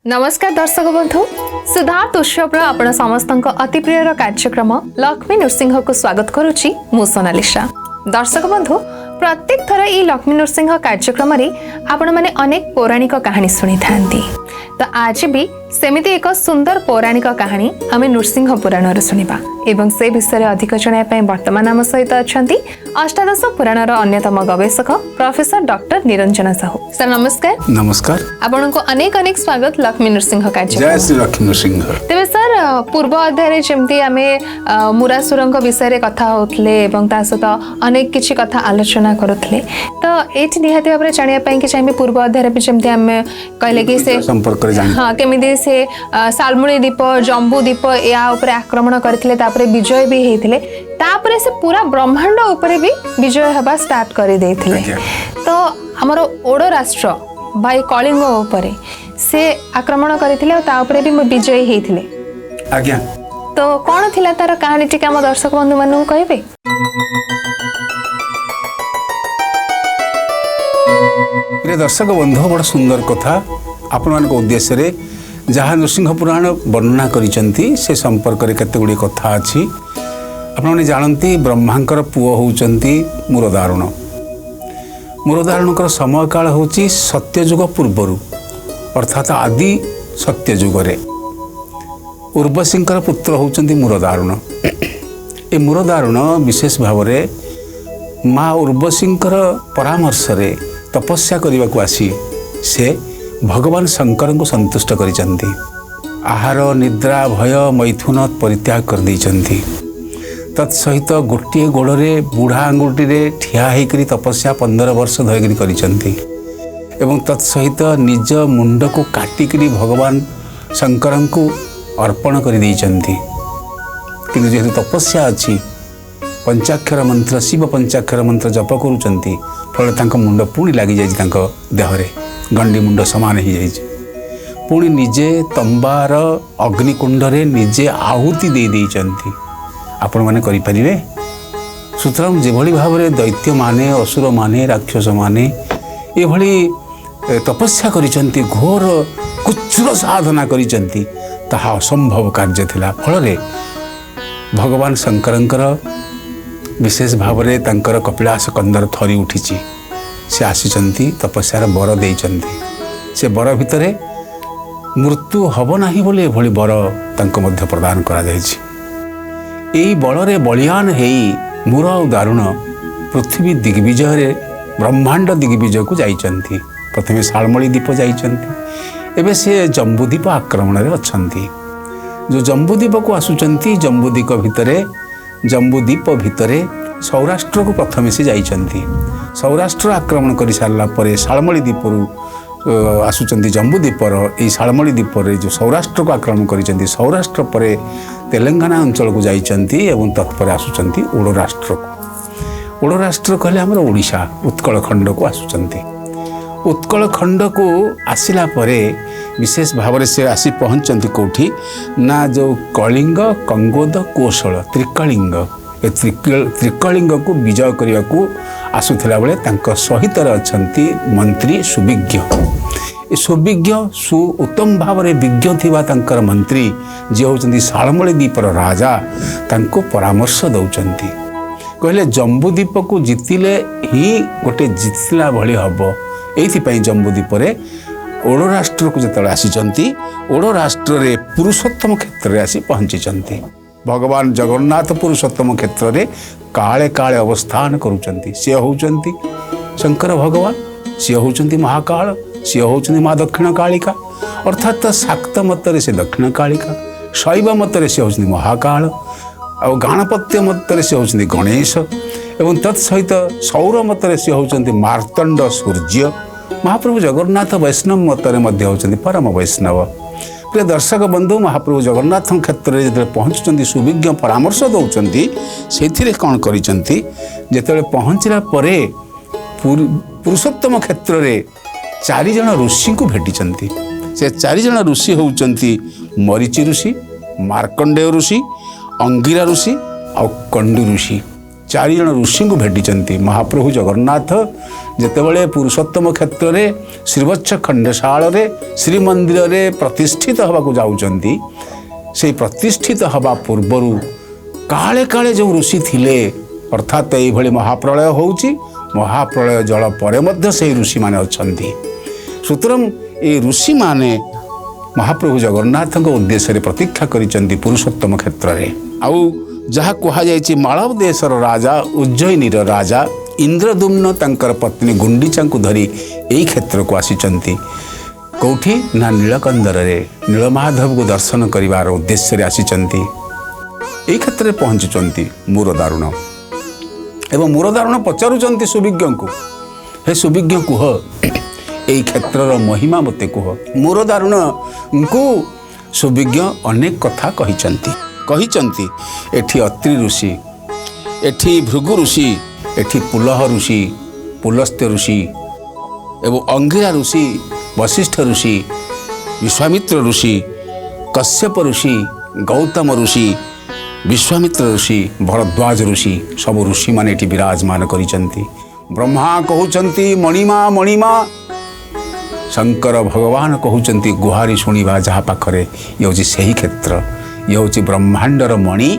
नमस्कार दर्शक बंधु सिद्धार्थ उत्सव आपण समस्त अति प्रिय कार्यक्रम लक्ष्मी नृसिंह को स्वागत करुच्ची मु सोनालिशा। दर्शक बंधु प्रत्येक थर ई लक्ष्मी नृसिंह कार्यक्रम आपण मैंने अनेक पौराणिक कहानी शुणी था, तो आज भी सेमिति एक सुंदर पौराणिक कहानी आम नृसिंह पुराण शुणा एवं से विषय अधिक जनाया वर्तमान आम सहित अच्छा अष्टादश पुराणर अन्यतम गवेषक professor doctor Niranjan Sahu. Sir नमस्कार। नमस्कार। आपण को अनेक अनेक स्वागत लक्ष्मी नृसिंह कार्यक्रम। जय श्री लक्ष्मी नृसिंह। तेरे सर पूर्व अध्याय जमती आम मुरासुर विषय रे कथा होतले एवं ता सहित अनेक किछि कथा आलोचना करुतले, तो एठी निहाती भाबरे जानिया पई कि चाहिए पूर्व अध्याय पे जमती आम कहले कि से संपर्क रे जानि हां केमिदे से सालमुली द्वीप जम्बू द्वीप या ऊपर आक्रमण करथिले, तापरे विजय भी हेथिले, तापरे से पूरा ब्रह्मांड ऊपर भी विजय हबा स्टार्ट कर देथिले। तो हमर ओडो राष्ट्र भाई कलिंग ऊपर से आक्रमण करथिले, ता ऊपर भी विजय हेथिले। आज्ञा तो कौन थिला तार कहानी टिके हम दर्शक बंधु मानू कहबे? प्रिय दर्शक बंधु, बड़ा सुंदर कथा आपण मान उद्देश्य रे जहाँ नृसिंह पुराण वर्णना करिसंती से संपर्क रे केते गुडी कथा अछि। आपण माने जानंती ब्रह्मांकर पुओ होउचंती मुरदारुण। मुरदारुणकर समय काल होची सत्ययुग पूर्वरु, अर्थात आदि सत्ययुग रे उर्वशींकर पुत्र होउचंती मुरदारुण। ए मुरदारुण विशेष भाव रे माँ उर्वशींकर परामर्श रे तपस्या करने को आसी से भगवान शंकर को संतुष्ट करिसंती। आहार निद्रा भय मैथुन परित्याग कर देइसंती। तत्सहित गोटे गोड़े बुढ़ा आंगुठी रे ठिया होकर तपस्या 15 वर्ष धरिक करिसंती एवं तत्सहित निज मुंड को काटिकरी भगवान शंकर को अर्पण कर देइसंती। किंतु जेहेतु तपस्या अच्छी पंचाक्षर मंत्र शिव पंचाक्षर मंत्र जप करुचंती, फल तांको मुंड पुणी लगी जाइछि, तांको देहरे गंडी मुंड समान ही जाइछि। पुणी निजे तंबार अग्निकुंड रे निजे आहुति दे देइचंती। आपण माने करि परिबे। सुतराम जेभली भाव रे दैत्य माने असुर माने राक्षस माने ए भली तपस्या करिचंती, घोर कुचुर साधना करिचंती, ताहा असंभव कार्य थिला। फल रे भगवान शंकरंकर विशेष भाव रे तांकर कपिलास कंदर थरी उठिची। से आसीचंती तपस्यार बर देइचंती। से बर भितरे मृत्यु हब नाही बोले एभली बर तांको मध्य प्रदान करा जायछि। एई बलरे बलियान हेई मुर और दारुण पृथ्वी दिग्विजय रे ब्रह्मांड दिग्विजय को जाइचंती। प्रथमे सालमली द्वीप जाइचंती, एबे से जम्बूद्वीप आक्रमण रे अछंती। जो जम्बूद्वीप को आसुचंती, जम्बूद्वीप भितरे सौराष्ट्र को प्रथमे से जाइचंती। सौराष्ट्र आक्रमण कर सारा पर सालमली द्वीपरू आसुचंती जम्बूद्वीपर। ये सालमली द्वीपर जो सौराष्ट्र को आक्रमण करिसंती, सौराष्ट्र पर तेलंगाना अंचल को जाइचंती एवं तत्पर आसुचंती ओडो राष्ट्र को। ओडो राष्ट्र कहले हमर ओडिशा उत्कल खंड को आसुचंती। उत्कल खंड को आसिला परे विशेष भाव से आसी पहुँचती कौटी ना जो कलिंग कंगोद कौशल त्रिकलिंग, ए त्रिकलिंग को विजय करने को आसुला बेले तांको सहित अछंती मंत्री सुविज्ञ। ए सुविज्ञ सु उत्तम भाव में विज्ञ थिबा तांकर मंत्री जे होचंती सालमली द्वीपर राजा, तांको परामर्श दौचंती। कहले जम्बूद्वीप को जितिले ही गोटे जितला भली हबो। एइथिपाई जम्बूद्वीपरे ओडो राष्ट्र को जतले आसीचंती, ओडो राष्ट्र रे पुरुषोत्तम क्षेत्र रे आसी पहुंचीचंती। भगवान जगन्नाथ पुरुषोत्तम क्षेत्र रे काले काले अवस्थान करुचंती। से होचंती शंकर भगवान, से होचंती महाकाल, से होचंती माँ दक्षिण कालिका। अर्थात शाक्त मतरे से दक्षिण कालिका, शैव मतरे से होचंती महाकाल, और गणपत्य मतरे से होचंती गणेश, एवं तत्सहित सौर मतरे से होचंती मार्तंड सूर्य। महाप्रभु जगन्नाथ वैष्णव मतरे मध्य होचंती परम वैष्णव। प्रिय दर्शक बंधु, महाप्रभु जगन्नाथ क्षेत्र में जो पहुँचुंट सुविज्ञ परामर्श दौरान से कौन करिसंती, जेतेबेले पहुँचला परे पुरुषोत्तम क्षेत्र में 4 जन ऋषि को भेटिचंती। से 4 जन ऋषि होउचंती मरीचि ऋषि, मार्कंडेय ऋषि, अंगिरा ऋषि और कंडू ऋषि। चार जन ऋषि को भेटी महाप्रभु जगन्नाथ जेतेबेले पुरुषोत्तम क्षेत्र में श्रीवत्स खंडशाल श्रीमंदिर में प्रतिष्ठित हवा जाऊँगी से प्रतिष्ठित हवा पूर्वर काले काले जो ऋषि थिले अर्थात ये महाप्रलय होउची महाप्रलय जल पर से ऋषि माने अछंती सुतरां ये ऋषि माने महाप्रभु जगन्नाथ उद्देश्य प्रतीक्षा करिसेंती पुरुषोत्तम क्षेत्र में आउ जहाँ कहुई मालव देशर राजा उज्जयिनी राजा इंद्रदुम्न तंकर पत्नी गुंडीचा को धरी यही क्षेत्र को आसीचंती कौठी ना नीलकंदर रे नीलमाधव को दर्शन करिवार उद्देश्य आसीचंती यही क्षेत्र में पहुँचुंती मूर दारुण एवं मूर दारुण पचारुचंती सुविज्ञ को हे सुविज्ञ कुह यही क्षेत्र महिमा मते कुह मूर दारुण को सुविज्ञ अनेक कथा कहिचंती एठी अत्रि ऋषि एठी भृगु ऋषि एठी पुलह ऋषि पुलस्त्य ऋषि एवं अंगिरा ऋषि वशिष्ठ ऋषि विश्वामित्र ऋषि कश्यप ऋषि गौतम ऋषि विश्वामित्र ऋषि भरद्वाज ऋषि सब ऋषि माने एठी विराजमान करिसंती ब्रह्मा कहउचंती मणिमा मणिमा शंकर भगवान कहउचंती गुहारी शुणिबा जहाँ पाखरे ये होची सही क्षेत्र ये होची ब्रह्मांडर मणि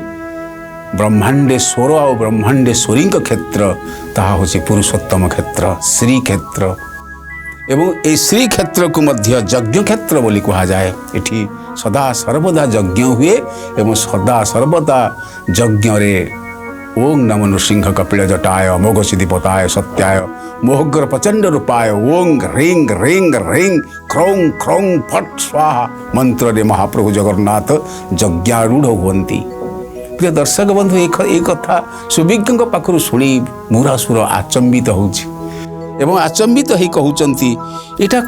ब्रह्मांडेश्वर और ब्रह्मांडेश्वरी क्षेत्र ताहा होची पुरुषोत्तम क्षेत्र श्री क्षेत्र एवं ए श्री क्षेत्र को मध्य यज्ञ क्षेत्र बोली कहा जाए एठी सदा सर्वदा यज्ञ हुए एवं सदा सर्वदा यज्ञ रे ओं नमो नृसिंह कपिल जटाय अमोघ सिद्धिपताय सत्याय मोहग्र प्रचंड रूपाय ओं रिंग रिंग रिंग क्रौं क्रौं फट स्वाहा मंत्र रे महाप्रभु जगन्नाथ यज्ञारूढ़ हुवंती प्रिय दर्शक बंधु एक कथा सुविज्ञ पाखु शुणी मुरासुर आचंबित होउछि एवं आचंबित ही कहउचंती एटा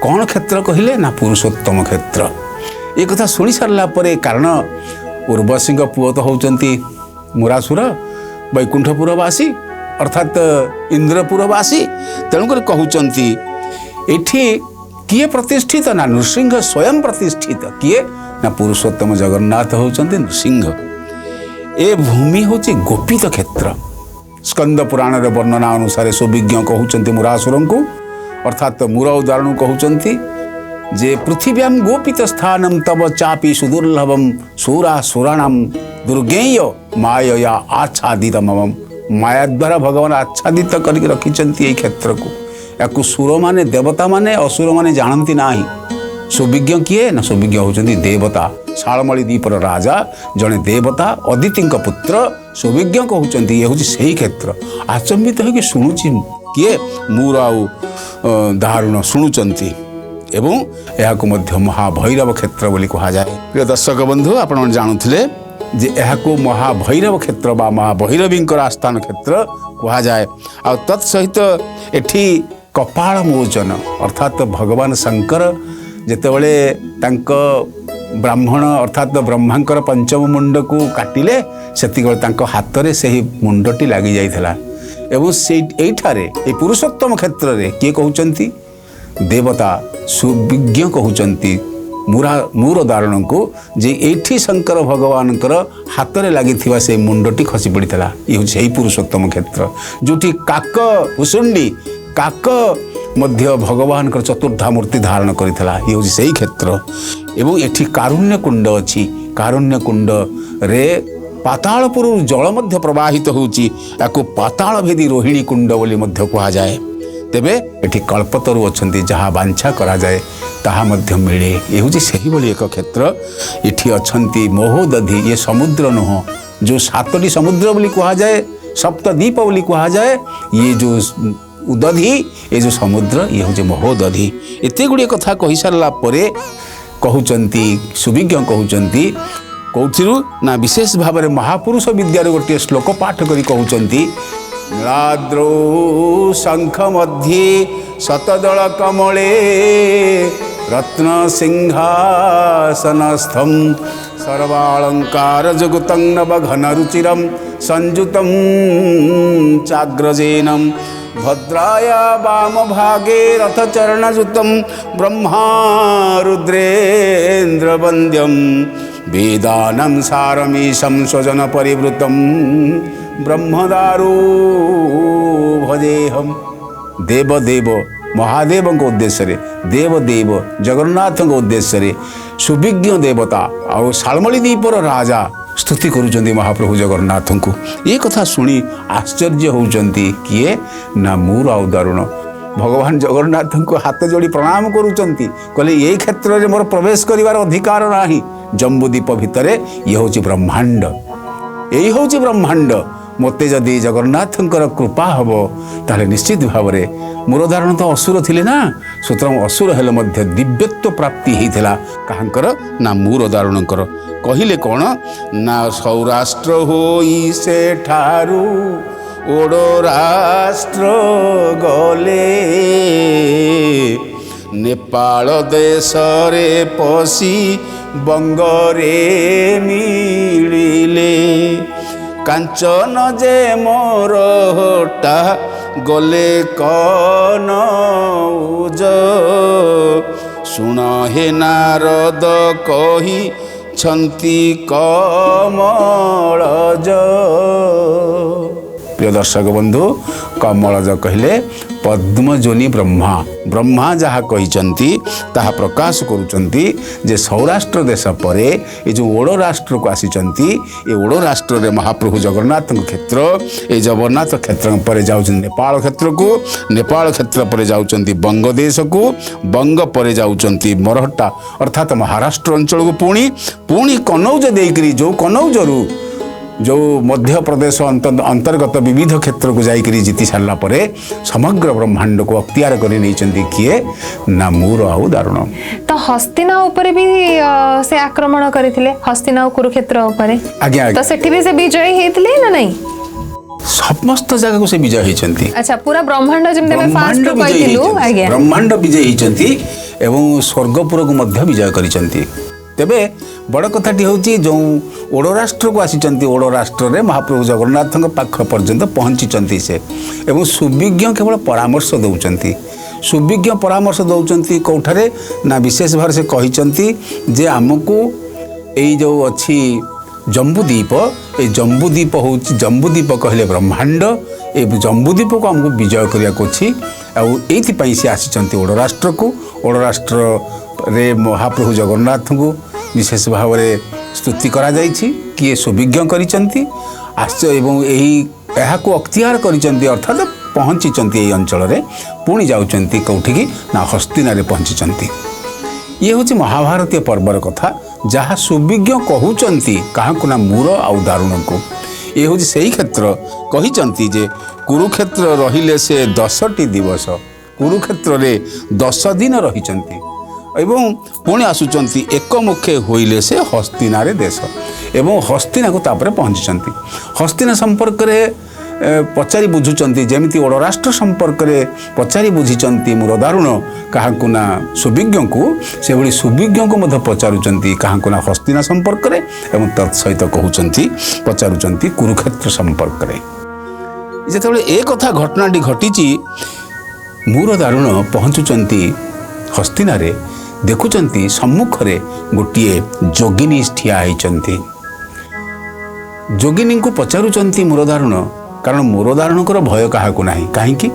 कौन क्षेत्र कहले ना पुरुषोत्तम क्षेत्र ये कथा शुणी सारा पर कारण उर्वशी पुओ तो होउचंती मुरासुर वैकुंठपुरवासी अर्थात इंद्रपुरवासी तेणुकर कहउचंती एठी किए प्रतिष्ठित ना नृसिंह स्वयं प्रतिष्ठित किए ना पुरुषोत्तम जगन्नाथ होउचंती नृसिंह ए भूमि होची गोपित क्षेत्र स्कंद पुराण रे वर्णना अनुसार सुविज्ञ कहउचंती मुरासुर को अर्थात मूर उदाहरण कहउचंती जे पृथिव्यां गोपित स्थानम तब चापी सुदुर्लभम सुरासुराणाम दुर्गेय मायया आच्छादितम माया द्वारा भगवान आच्छादित करके रखिचंती ये क्षेत्र को याकु सुर माने देवता माने असुर माने जानती नाही सुविज्ञ किए ना सुविज्ञ होचंती देवता शालमली द्वीपर राजा जड़े देवता अदिति पुत्र सुविज्ञ कहउचंती ये होची सही क्षेत्र आचंबित होगी शुणुची किए मूर आउ दारुण शुणुचंती एवं यह मध्य महाभैरव क्षेत्र बोली कहा जाए प्रिय दर्शक बंधु आपण जानुथिले जे यह महाभैरव क्षेत्र बा महाभैरवी आस्थान क्षेत्र कहा जाए आ तत्सहित एठी कपाल मोचन अर्थात भगवान शंकर जेतेबेले तांक ब्राह्मण अर्थात ब्रह्मांकर पंचम मुंड को काटिले सेतिक हाथ में से मुंडटी लगी जाइथिला एवं से एठारे ए पुरुषोत्तम क्षेत्र रे किए कहउचंती देवता सुविज्ञ कहउचंती मूर दारुण को जे एठी शंकर भगवान हाथ में लगी से मुंडटी खसी पड़ता ये से पुरुषोत्तम क्षेत्र जोटी काक भुसुंडी काक मध्य भगवान चतुर्धा मूर्ति धारण करथिला ये हूँ से क्षेत्र एवं एठी कारुण्य कुंड अच्छी कारुण्य कुंड रे पातालपुर जल मध्य प्रवाहित होउची याकु पाताल भेदी रोहिणी कुंड बोली मध्य कहा जाए तेबे एठी कल्पतरु अछंती जहाँ बांछा करा जाए ताहा मध्य मिले ये हूँ से एक क्षेत्र एठी अछंती महोदधि ये समुद्र नुह जो सातटी समुद्र बोली कहा जाए सप्तद्वीप बोली कहा जाए ये जो उदधि ये जो समुद्र ये हूँ महोदधि एते गुड़े कथा कही सारा परे कहउचंती सुविज्ञ कहउचंती कौथिरु ना विशेष भाव में महापुरुष विद्यार गोटे श्लोक पाठ करी कहउचंती नीलाद्रौ शंख मध्ये शतदल कमले रत्न सिंहासनस्थम सर्वालंकार जुगुतं नवघन रुचिरम संयुतं चाग्रजेनम भद्राया वाम भागे रथचरणजुतं ब्रह्मा रुद्रेन्द्र वन्द्यम वेदानं सारमीशं स्वजन परिवृतं ब्रह्मदारू भजेहम। देव देव महादेव उद्देश्य रे, देव देव जगन्नाथ उद्देश्य रे सुविज्ञ देवता आउ शालमली द्वीपर राजा स्तुति करुचंदी महाप्रभु जगन्नाथ को। ये कथा शुणी आश्चर्य होउचंती किए ना मूर आउ दारुण। भगवान जगन्नाथ को हाथ जोड़ी प्रणाम करुचंती, कहले ये क्षेत्र में मोर प्रवेश करिवार अधिकार नाही। जम्बूद्वीप भितरे ये होची ब्रह्मांड, यही होची ब्रह्मांड। मते जदि जगन्नाथंकर कृपा हब ताले निश्चित भाव में मूर धारण तो असुर थिले ना, सुतरां असुर हेले मध्य दिव्यत्व प्राप्ति हेइथिला काहंकर ना मूर धारणकर। कहिले कोन ना सौराष्ट्र होई से ठारू ओडो राष्ट्र गले, नेपाल देश रे पसी बंगरे मिलिले। कांचन जे मोर होटा गले कन उज, शुण हे नारद कही छंती कमलज। प्रिय दर्शक बंधु, कमलज कहले पद्मजोनि ब्रह्मा। ब्रह्मा जहाँ कही ताहा प्रकाश करुचंती जे सौराष्ट्र देश परे ये जो ओड राष्ट्र को आसीचंती, ये ओड राष्ट्र रे महाप्रभु जगन्नाथ क्षेत्र, ये जगन्नाथ क्षेत्र पर जाउचंती नेपाल क्षेत्र को, नेपाल क्षेत्र पर जाउचंती बंग देश को, बंग पर जाउचंती मरहट्टा अर्थात महाराष्ट्र अंचल को, पुणी कनौज देकरी जो कनौजरू जो मध्य प्रदेश अंतर्गत विविध क्षेत्र को जाइकरी जीति सारा परे समग्र ब्रह्मांड को अख्तियार कर किए ना मूर आउ दारुण। तो हस्तिना ऊपर भी से आक्रमण करथिले, हस्तिना कुरुक्षेत्र ऊपर आज्ञा तो सेठी भी से विजय हेतले ना नहीं? समस्त जगह को से विजय हेचंती। अच्छा, पूरा ब्रह्मांड जेम देबे फास्ट कहथिलु आज्ञा ब्रह्मांड विजय हेचंती एवं स्वर्गपुर को मध्य विजय करिसंती। तेबे बड़ कथाटी होची जो ओड राष्ट्र को आसीचंती, ओड राष्ट्र रे महाप्रभु जगन्नाथ पाख पर्यंत पहुंची से एवं सुविज्ञ केवल परामर्श दौचंती। सुविज्ञ परामर्श दौचंती कौठारे ना विशेष भाव से कहिचंती जे आमको एई जो अच्छी जम्बूद्वीप, ए जम्बूद्वीप होची, जम्बूद्वीप कहले ब्रह्मांड, ए जम्बूद्वीप को हमको विजय करिया कोछि। आ एथि पई से आसीचंती ओड राष्ट्र को। ओड राष्ट्र रे महाप्रभु जगन्नाथ को विशेष भाव में स्तुति करा जाइछि कि सुविज्ञ करिसंती आश्चर्य एवं यही को अख्तियार करिसंती अर्थात पहुँचीचंती एई अंचल रे, पुणी जाउचंती कौठिकी ना हस्तिना रे पहुँचीचंती। ये होची महाभारतीय पर्वर कथा जहाँ सुविज्ञ कहउचंती काहाकु ना मूर आउ दारुण को। ये होची सेही क्षेत्र कहिचंती जे कुरुक्षेत्र रहिले से 10टी दिवस, कुरुक्षेत्र रे 10 दिन रहिचंती एवं पुणी आसुचंती एकमुखे होइले से हस्तिना रे देश एवं हस्तिना को तापर पहुँचीचंती। हस्तिना संपर्क रे पचारि बुझुचंती जेमिति ओड राष्ट्र संपर्क रे पचारि बुझिचंती मूर दारुण काहाकु ना सुविज्ञ को, से भली सुविज्ञ को मध्य पचारुचंती काहाकु ना हस्तिना संपर्क रे एवं तत्सहित कहउचंती पचारुचंती कुरुक्षेत्र संपर्क रे। जेतेबेले ए कथा घटनाटी घटिची मूर दारुण पहुँचुचंती हस्तिना रे, देखुचंती सम्मुख रे गोटिए जोगिनी ठिया होइचंती। जोगिनी को पचारुचंती मूर दारुण, कारण मूर दारुणकर भय काहाकु नाही। काहेकि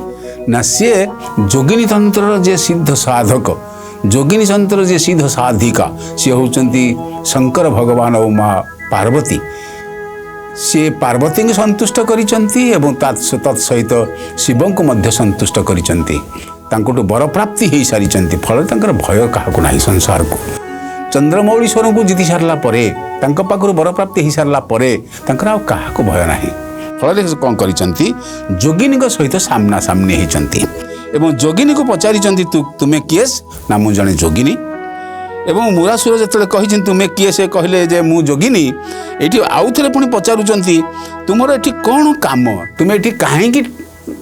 ना सी जोगिनी तंत्र जे सिद्ध साधक, जोगिनी तंत्र जे सिद्ध साधिका, सी होउचंती शंकर भगवान और माँ पार्वती। सी पार्वती को संतुष्ट करिचंती एवं तत्सहित शिव को मध्य संतुष्ट करिचंती। तांकोटु वर प्राप्ति हो सारी फल तांकर भय काहाकु नाही संसार को। चंद्रमौलीश्वर को जीति सारला परे, तांको पाखरु वर प्राप्ति हो सारला परे तांकर आ काहाकु भय नाही। फल कौन करिचंती जोगिनी को सहित सामना सामनी होइचंती एवं जोगिनी को पचारिचंती तुमे किएस ना मु जने जोगिनी। एवं मुरासुर जेतले कहिछन तुमे किए से कहले जे मु जोगिनी। एठी आउ थरे पुनी पचारुचंती तुमर एठी कोन काम, तुमे एठी काहे की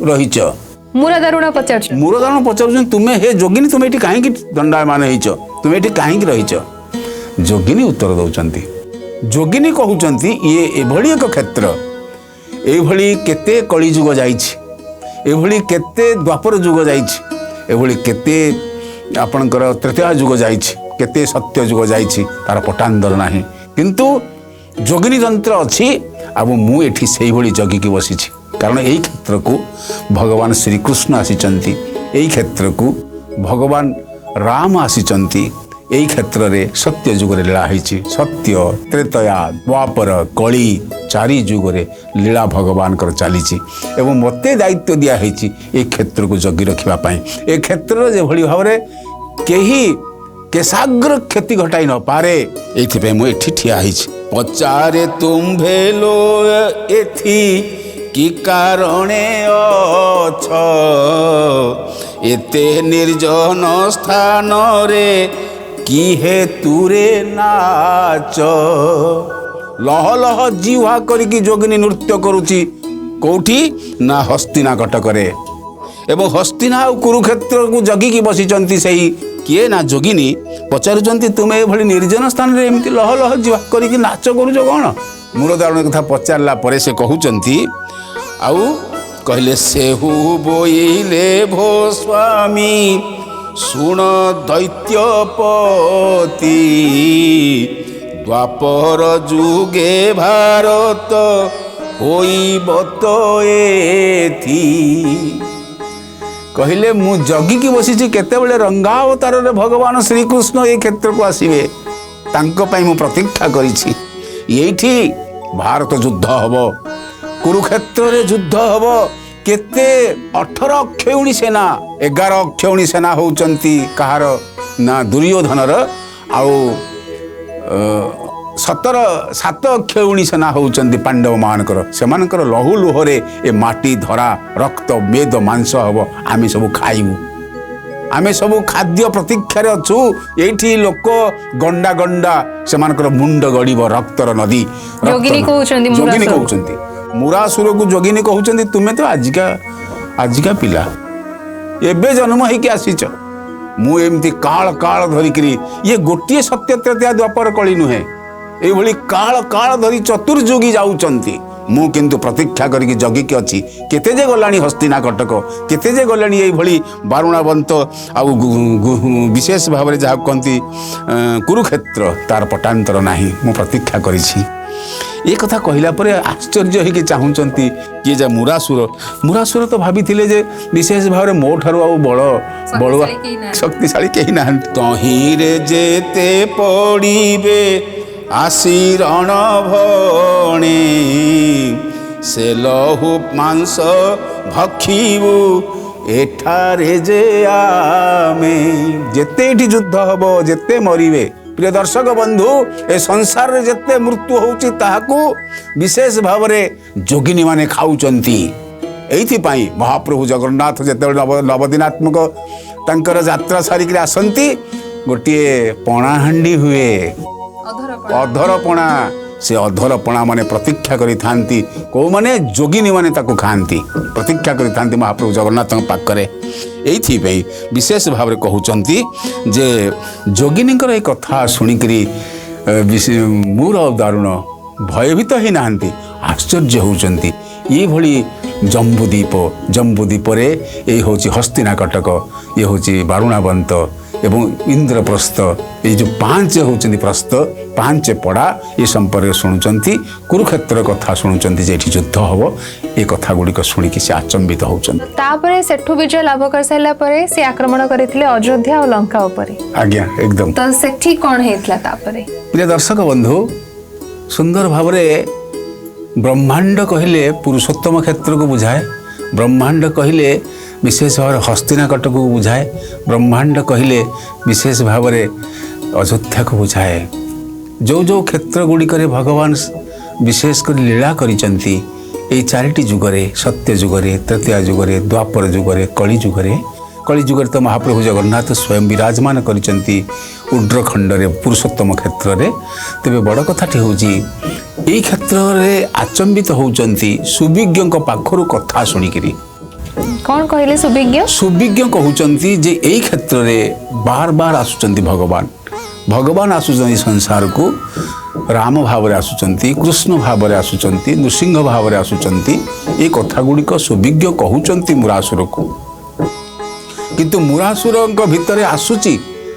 रहिच? मूर दारुण पचारुचंती तुमे हे जोगिनी तुमे एठी काहे की दंडायमान होइच, तुमे एठी काहे की रहिच? जोगिनी उत्तर दउचंती। जोगिनी कहउचंती ये एभली एक क्षेत्र, एभली केते कलिजुग जाइछि, एभली केते द्वापर जुग जाइछि, एभली केते आपणकर तृतीय जुग जाइछि, केते सत्य जुग जाइछि, तार पटांतर नाही। किंतु जोगिनी तंत्र अछि अब मु एठी सेही भली जगिकी बसिछि कारण एही क्षेत्र को भगवान श्री कृष्ण आसीचंती एही क्षेत्र को भगवान राम आसीचंती एही क्षेत्र रे सत्य युग रे लीला होईछि सत्य त्रेतया द्वापर कली चारि युग रे लीला भगवान कर चलीछि एवं मते दायित्व दिया होईछि ए क्षेत्र को जगी रखिबा पई ए क्षेत्र जे भली भाबरे केही केसाग्र क्षति घटाई न पारे एथि मु एठी ठिया होईछि पचारे तुम्भे लो एथि कि कारणे अछ एते निर्जन स्थान रे कि हेतुरे नाच लह लह जीवा करिकी जोगिनी नृत्य करुची कोठी ना हस्तिना कटकरे एवं हस्तिना और कुरुक्षेत्र को जगिकी बसिचंती सही किए ना जोगिनी पचारुचंती तुमे एभली निर्जन स्थान रे एमती लह लह जीवा करिकी नाच करूछ कौन मूलधारण कथा पचारला परे से कहउचंती आउ कहले सेहु बोइले भो स्वामी सुण दैत्यपति द्वापर जुगे भारत होइब तो एथि कहले मु जगिकी बसिछि केतेबेले रंगावतार रे भगवान श्री कृष्ण ए क्षेत्र को आसीबे तांको पई मु प्रतीक्षा करिछि एठी भारत युद्ध हबो कुरुक्षेत्र रे युद्ध हबो केते 18 अक्षौणी सेना 11 अक्षौणी सेना होउचंती कहार ना दुर्योधनर आउ 7 अक्षौणी सेना होउचंती पांडव मानकर सेमानकर लहु लुहरे ए माटी धरा रक्त मेद मांस हबो आमे सब खाइबु आमे सब खाद्य प्रतीक्षा अच्छु एठी लोक गंडा गंडा सेमानकर मुंड गड़िब रक्तर नदी जोगिनी कहउचंती मुरासुर को जोगिनी कहउचंती तुमे तो आजिका पिला एबे जन्म होइके आसीच मु एमती काल काल धरिकरी ये गोटिए सत्य त्रेता द्वापर कली नुहे ए भली काल काल धरी चतुर्युगी जाउचंती मु किंतु प्रतीक्षा करिकी जगिकी अछि केते जे गलानी हस्तिना कटक केते जे गलानी एई भली बारुणावंत आ विशेष भाव रे जा कहंती कुरुक्षेत्र तार पटांतर नाही मु प्रतीक्षा करिछि ये कथा कहला परे आश्चर्य होइके चाहुचंती कि जे मुरासुर तो भाबिथिले जे विशेष भाव रे मो ठारु आ बळुआ शक्तिशाली केही ना तही रे जेते पड़ीबे आसी रण भणे से लहु मांस भक्षिबु एठारे जे आमे जेते एठी युद्ध हबो जेते मरिबे प्रिय दर्शक बंधु ए संसार रे जेते मृत्यु होउची ताहाकू विशेष भाव रे जोगिनी माने खाउचंती एथि पई महाप्रभु जगन्नाथ जेते नवदिनात्मक तांकर यात्रा सारिक आसंती गोटिए पणाहांडी हुए अधरपणा से अधरपणा माने प्रतीक्षा करी थांती को माने जोगिनी माने ताको खांती प्रतीक्षा करी थांती महाप्रभु जगन्नाथ पाखरे एथि पई विशेष भाव रे कहउचंती जे जोगिनीकर ए कथा सुनिकरी मूर दारुण भयभीत ही नांती आश्चर्य होउचंती ये भली जम्बूद्वीप रे ए होची हस्तिना कटक ये होची बारुणावंत एवं इंद्रप्रस्थ ये जो 5 होचंती प्रस्थ 5 पड़ा ये संपर्क शुणुचंती कुरुक्षेत्र कथा शुणुचंती जेठी युद्ध हबो ए कथा गुडी को सुनी कि से आचंबित होचंती तापरे सेठु विजय लाभ कर सैला परे से आक्रमण करिथिले अयोध्या और लंका उपरे आज्ञा एकदम त सेठी कोन हेतला तापरे प्रिय दर्शक बंधु सुंदर भावरे ब्रह्मांड कहले पुरुषोत्तम क्षेत्र को बुझाए ब्रह्मांड कहले विशेष भाव हस्तिना कटक को बुझाए ब्रह्मांड कहले विशेष भाव अयोध्या को बुझाए जो जो क्षेत्र गुड़िक भगवान विशेषकर लीला करिचंती ए 4टी जुगरे सत्य जुगरे तृतीय जुगरे द्वापर जुगरे कली जुगरे तो महाप्रभु जगन्नाथ स्वयं विराजमान करिचंती उड्रखंड रे पुरुषोत्तम क्षेत्र रे तेबे बड़ कथाटी होची ए क्षेत्र रे आचंबित होउचंती सुविज्ञ पाखरु कथा सुनिकरी कौन कहले सुविज्ञ कहउचंती जे एई क्षेत्र रे बार बार आसुचंती भगवान आसुचंती संसार को राम भाव रे आसुचंती कृष्ण भाव रे आसुचंती नृसिंह भाव रे आसुचंती ए कथा गुडी को सुविज्ञ कहउचंती मुरासुर को किंतु मुरासुरଙ୍କ भितरे आसुची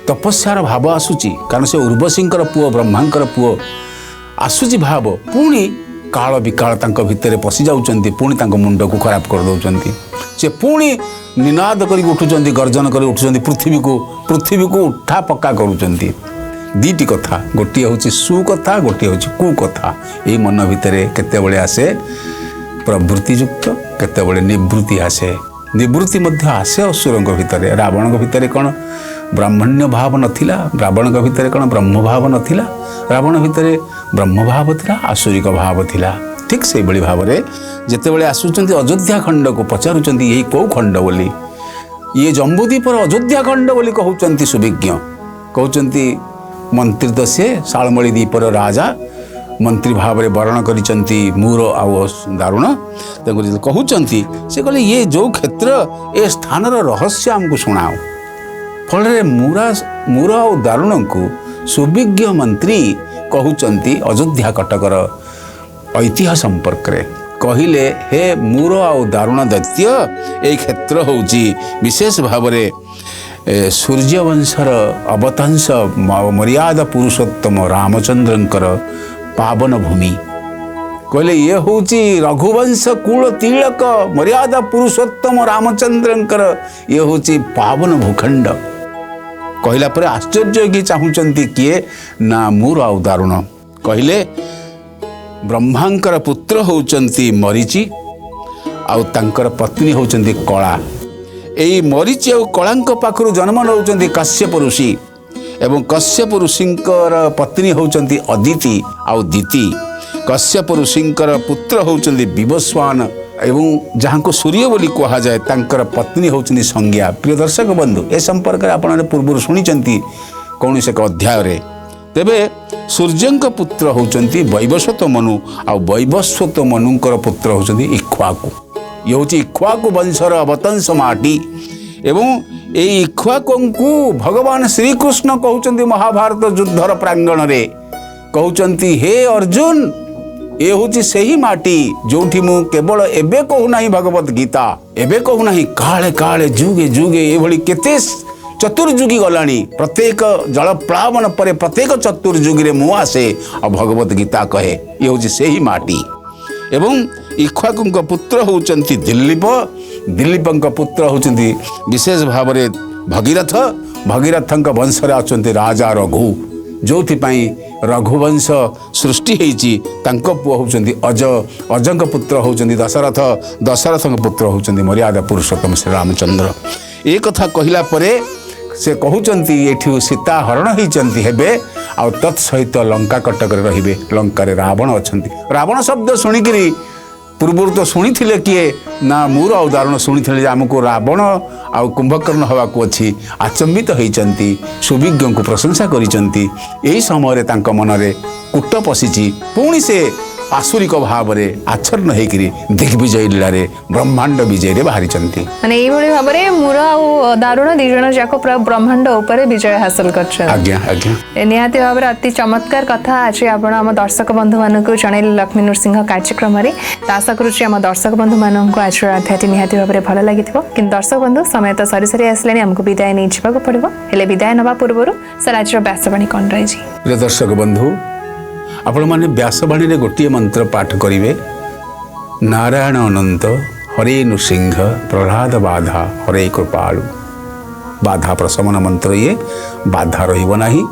तपस्यार भाव आसुची कारण से उर्वशींकर पुओ ब्रह्मांकर पुओ आसुची भाव पुणी काल विकाल तांको भितरे पशि जाउचंती पुणी तांको मुंड को खराब कर दउचंती से पुणी निनाद करी उठुचंती गर्जन करी उठुचंती पृथ्वी को उठा पक्का करूचंती दीटी कथा गोटे हूँ सु कथा गोटे हूँ कु कथा ये मन भितर केतेबेले आसे प्रवृत्तियुक्त केतेबेले निवृत्ति आसे निवृत्ति मध्य आसे असुर भितर रावण भितर कौन ब्राह्मण्य भाव नथिला रावण भितर कौन ब्रह्म भाव नथिला रावण भितर ब्रह्म भाव थिला आसुरिक भाव थिला ठीक से बड़ी भाव में जितेबले आसुचंती अयोध्या खंड को पचारुचंती यही कौ खंड बोली ये जम्बूद्वीपर अयोध्या खंड बोली कहउचंती सुविज्ञ कहउचंती मंत्री तो से शालमली द्वीपर राजा मंत्री भाव में वर्ण करिचंती मूर आउ दारुण कहउचंती से कहले ये जो क्षेत्र ए स्थान रहस्य आमको शुणाओ फल मूर आउ दारुण को सुविज्ञ मंत्री कहउचंती अयोध्या कटकर ऐतिह्य संपर्क रे कहिले हे मूर आउ दारुण दैत्य ए क्षेत्र होउची विशेष भाव में सूर्यवंशर अवतांश मर्यादा पुरुषोत्तम रामचंद्रंकर पावन भूमि कहले ये होउची रघुवंश कुल तिलक मर्यादा पुरुषोत्तम रामचंद्रंकर ये होउची पावन भूखंड कहला पर आश्चर्य कि चाहूचंती किए ना मूर आउ दारुण कहले ब्रह्मांकर पुत्र होउचंती मरीचि आउ तांकर पत्नी होउचंती कला एई मरीचि आउ कलांक पाखरु जन्म नउचंती कश्यप ऋषि एवं कश्यप ऋषिंकर पत्नी होउचंती अदिति आउ दिति कश्यप ऋषिंकर पुत्र होउचंती विवस्वान एवं जहाँ को सूर्य बोली कहा जाए तांकर पत्नी होउचंती संज्ञा प्रिय दर्शक बंधु ए संपर्क में आपने पूर्व शुणिचंती कौन से अध्याय रे तेबे सूर्यंक पुत्र होउचंती वैवस्वत मनु आ वैवस्वत मनुंकर पुत्र होउचंती इक्ष्वाकु ये होउची इक्ष्वाकु वंशर अवतंश माटी एवं ए इक्ष्वाकुंकु भगवान श्री कृष्ण कहउचंती महाभारत युद्धर प्रांगण रे कहउचंती हे अर्जुन ए होउची सही माटी जोठी मु केवल एबे कहू नाही भगवत गीता एबे कहू नाही काले काले जुगे जुगे ए भली केते चतुर्जुगी गलानी प्रत्येक जल प्लावन पर प्रत्येक चतुर्जुगी रे मु आसे और भगवत गीता कहे ये होउची सही माटी एवं इक्ष्वाकुंक पुत्र होउचंती दिलीप पुत्र होउचंती विशेष भाव में भगीरथ भगीरथंक वंश रे आछंती राजा रघु जोथि पई रघुवंश सृष्टि हेची तांको पुओ होउचंती अजंक पुत्र होउचंती दशरथंक पुत्र होउचंती मर्यादा पुरुषोत्तम श्री रामचंद्र ए कथा कहिला परे से कहउचंती एठू सीता हरण होइचंती हेबे आ तत्सहित लंका कटक रहिबे लंका रे रावण अछंती रावण शब्द सुनिकरी पूर्व तो शुणी किए ना मूर आउ दारुण शुणी आमको रावण आउ कुंभकर्ण हवा को अच्छी आचंबित होती सुविज्ञ को प्रशंसा करिसेंती यही समय तांको मनरे कूट पशिची पुणी से आसुरिक भाव में आच्छन्न होकरी दिग्विजय लीला ब्रह्मांड विजय रे बाहरी माने एई भली भाव में मूर आउ दारुण दी जण जाको ब्रह्मांड ऊपर विजय हासिल करछन आज्ञा आज्ञा निहाती भाव में अति चमत्कार कथा आज आपण आम दर्शक बंधु मानक जनैले लक्ष्मी नृसिंह कार्यक्रम रे आशा करूची आम दर्शक बंधु मानक आज अध्यायटी निहाती भाव में भल लागिथिबो किंतु दर्शक बंधु समय तो सरी सरी आसलानी हमको विदाय नहीं जीवाक पड़िबो हेले विदाय नबा पूर्व सर आज व्यासवाणी कौन रही प्रिय दर्शक बंधु आपण माने व्यासवाणी रे गोटे मंत्र पाठ करिवे नारायण अनंत हरे नृसिंह प्रहलाद बाधा हरे कृपालु बाधा प्रशमन मंत्र ये बाधा रहिबो नाही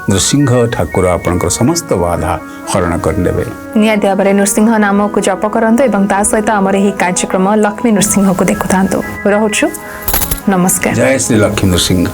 नृसिंह ठाकुर आपनकर समस्त बाधा हरण करनेबे निहाती भाव में नृसिंह नाम को जप करंतु एवं ता सहित हमर ही कार्यक्रम लक्ष्मी नृसिंह को देखुथांतु रहुछु नमस्कार जय श्री लक्ष्मी नृसिंह।